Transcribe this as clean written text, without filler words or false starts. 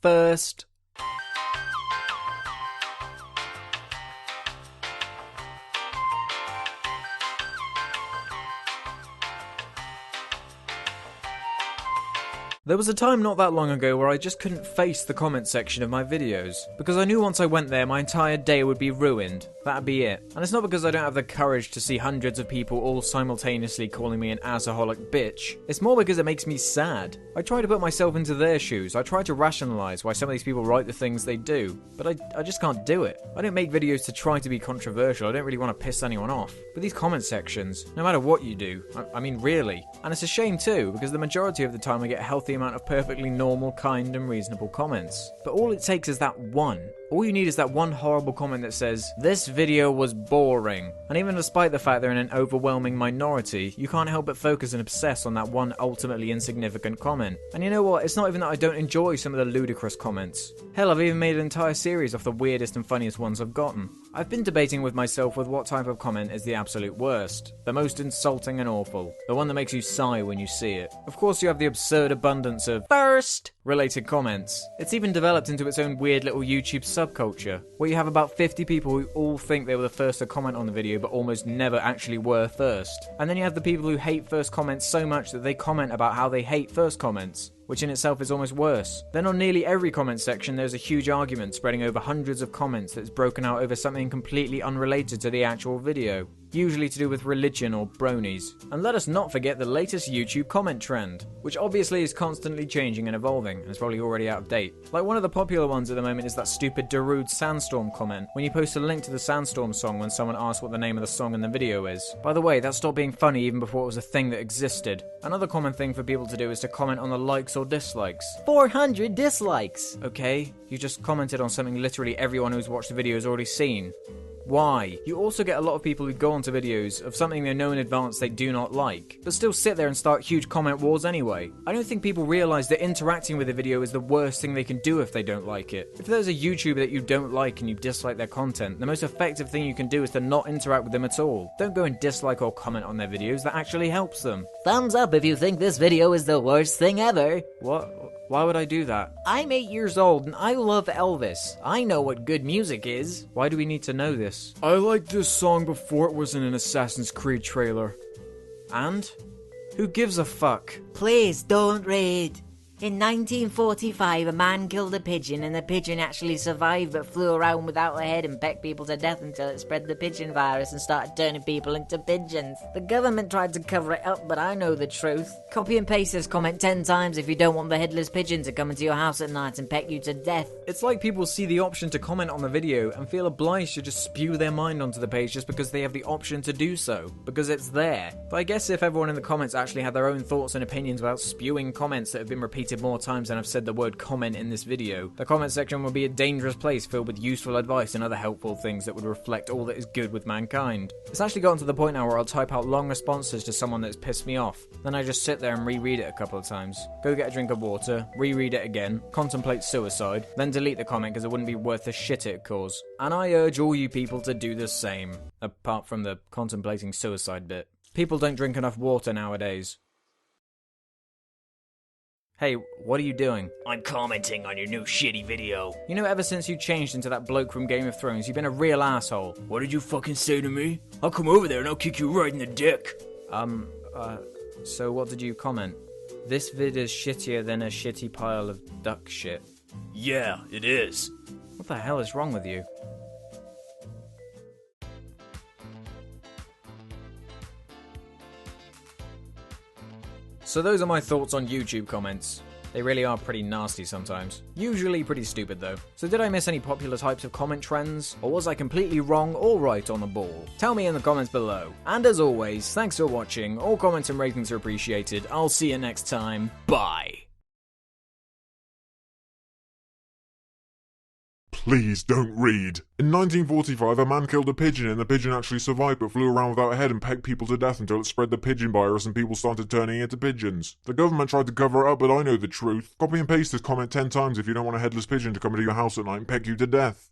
First. There was a time not that long ago where I just couldn't face the comment section of my videos, because I knew once I went there my entire day would be ruined. That'd be it. And it's not because I don't have the courage to see hundreds of people all simultaneously calling me an assaholic bitch. It's more because it makes me sad. I try to put myself into their shoes. I try to rationalise why some of these people write the things they do, but I just can't do it. I don't make videos to try to be controversial. I don't really want to piss anyone off. But these comment sections, no matter what you do, I mean really. And it's a shame too, because the majority of the time I get a healthy amount of perfectly normal, kind and reasonable comments. But all it takes is that one. All you need is that one horrible comment that says, "This video was boring." And even despite the fact they're in an overwhelming minority, you can't help but focus and obsess on that one ultimately insignificant comment. And you know what? It's not even that I don't enjoy some of the ludicrous comments. Hell, I've even made an entire series of the weirdest and funniest ones I've gotten. I've been debating with myself with what type of comment is the absolute worst. The most insulting and awful. The one that makes you sigh when you see it. Of course you have the absurd abundance of first related comments. It's even developed into its own weird little YouTube subculture, where you have about 50 people who all think they were the first to comment on the video but almost never actually were first. And then you have the people who hate first comments so much that they comment about how they hate first comments, which in itself is almost worse. Then on nearly every comment section there's a huge argument spreading over hundreds of comments that's broken out over something completely unrelated to the actual video, usually to do with religion or bronies. And let us not forget the latest YouTube comment trend, which obviously is constantly changing and evolving, and is probably already out of date. Like one of the popular ones at the moment is that stupid Darude Sandstorm comment, when you post a link to the Sandstorm song when someone asks what the name of the song in the video is. By the way, that stopped being funny even before it was a thing that existed. Another common thing for people to do is to comment on the likes or dislikes. 400 dislikes! Okay, you just commented on something literally everyone who's watched the video has already seen. Why? You also get a lot of people who go onto videos of something they know in advance they do not like, but still sit there and start huge comment wars anyway. I don't think people realise that interacting with a video is the worst thing they can do if they don't like it. If there's a YouTuber that you don't like and you dislike their content, the most effective thing you can do is to not interact with them at all. Don't go and dislike or comment on their videos, that actually helps them. Thumbs up if you think this video is the worst thing ever. What? Why would I do that? I'm 8 years old and I love Elvis. I know what good music is. Why do we need to know this? I liked this song before it was in an Assassin's Creed trailer. And? Who gives a fuck? Please don't read. In 1945, a man killed a pigeon and the pigeon actually survived but flew around without a head and pecked people to death until it spread the pigeon virus and started turning people into pigeons. The government tried to cover it up, but I know the truth. Copy and paste this comment 10 times if you don't want the headless pigeon to come into your house at night and peck you to death. It's like people see the option to comment on the video and feel obliged to just spew their mind onto the page just because they have the option to do so, because it's there. But I guess if everyone in the comments actually had their own thoughts and opinions without spewing comments that have been repeated more times than I've said the word comment in this video, the comment section would be a dangerous place filled with useful advice and other helpful things that would reflect all that is good with mankind. It's actually gotten to the point now where I'll type out long responses to someone that's pissed me off, then I just sit there and reread it a couple of times, go get a drink of water, reread it again, contemplate suicide, then delete the comment because it wouldn't be worth the shit it'd cause. And I urge all you people to do the same, apart from the contemplating suicide bit. People don't drink enough water nowadays. Hey, what are you doing? I'm commenting on your new shitty video. You know, ever since you changed into that bloke from Game of Thrones, you've been a real asshole. What did you fucking say to me? I'll come over there and I'll kick you right in the dick. So what did you comment? This vid is shittier than a shitty pile of duck shit. Yeah, it is. What the hell is wrong with you? So those are my thoughts on YouTube comments. They really are pretty nasty sometimes. Usually pretty stupid though. So did I miss any popular types of comment trends? Or was I completely wrong or right on the ball? Tell me in the comments below. And as always, thanks for watching. All comments and ratings are appreciated. I'll see you next time. Bye. Please don't read. In 1945, a man killed a pigeon and the pigeon actually survived but flew around without a head and pecked people to death until it spread the pigeon virus and people started turning into pigeons. The government tried to cover it up, but I know the truth. Copy and paste this comment 10 times if you don't want a headless pigeon to come into your house at night and peck you to death.